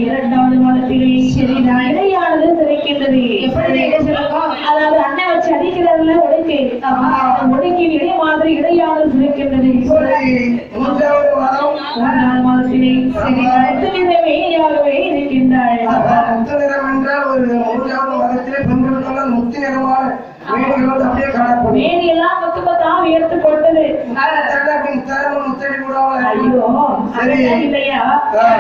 இரண்டாவது மாதத்திலே இடையானது சிறைக்கின்றது. அதாவது அண்ணன் வச்சு அடிக்கிறதுல ஒடுக்கின் இடை மாதிரி இடையானது சிறைக்கின்றது. மூன்றாவது மாதத்திலே மேனியாகவே இருக்கின்றாள். மேனியெல்லாம் முத்துப்பத்தான் உயர்த்து கொண்டது. ஐயோ இல்லையா,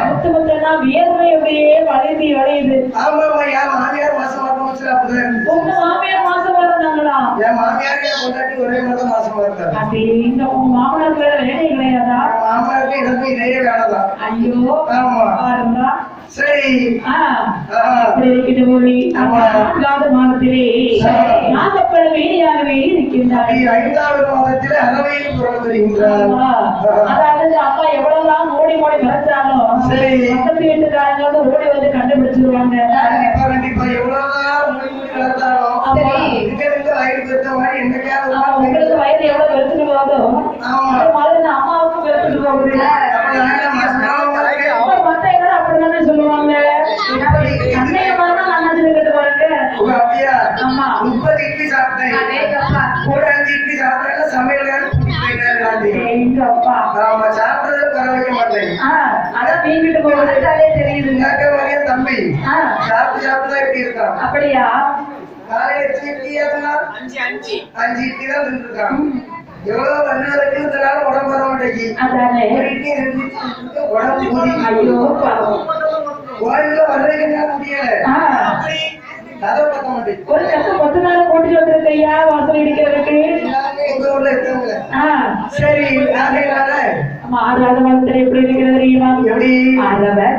முத்துமுத்தனா வியர்வையுடைய வளைந்து வளையுது. உங்க மாமியார் மாசம் வருந்தாங்களா? இந்த உங்க மாமனாருக்கு வேற வேலை இல்லையாதா? ஐயோ பாருங்க. சரி நான்காவது மாதத்திலே நாகப்பழ வேலையாகவே இருக்கின்றார். ஐந்தாவது மாதத்திலே அறவையில் பிறந்திருக்கின்றார். அதாவது அப்பா எவ்வளவுதான் ஓடி ஓடி மறைச்சாலும் பக்கத்து வீட்டுக்காரங்க ஓடி வந்து கண்டுபிடிச்சிருவாங்க. கண்டிப்பா எவ்வளவுதான் ஓடி ஓடி வளர்த்தாலும் உங்களுக்கு வயது எவ்வளவு வெறுத்துட்டு போதோ மாதிரி அம்மாவுக்கும் வெறுத்துட்டு போகுது. அப்படிதானே சொல்லுவாங்க. அன்னைய மாதிரி நான் நினைச்சுக்கிட்டு பாருங்க. ஆமா 30 இட்லி சாப்பிட்டேன், கூட 5 இட்லி சாப்பிட்டேன். சமையல் எங்க அப்பா சாப்பிடுறது வர வைக்க மாட்டேன். அதான் வீங்கிட்டு போகிறதே தெரியுது. தம்பி சாப்பிட்டு சாப்பிட்டுதான் எப்படி இருக்கான்? அப்படியா? காலையில எத்தனை இட்லி ஏத்தனா? 5 இட்லி தான் தின்னுருக்கான். எவ்வளவு வண்ணதுக்கு உடம்பு வர மாட்டேங்கி. உடம்பு கோயில வர்றதுக்கு முடியல. கதை பத்த மாட்டேங்குது. ஒரு கஷ்டம் 10 நாள் கூட்டிட்டு வந்திருக்கையா வாசல் இடிக்கிறதுக்கு. எங்க ஊர்ல இருக்காங்க. சரி 6வது மாதத்துல எப்படி இருக்கிறது தெரியுமா? எப்படி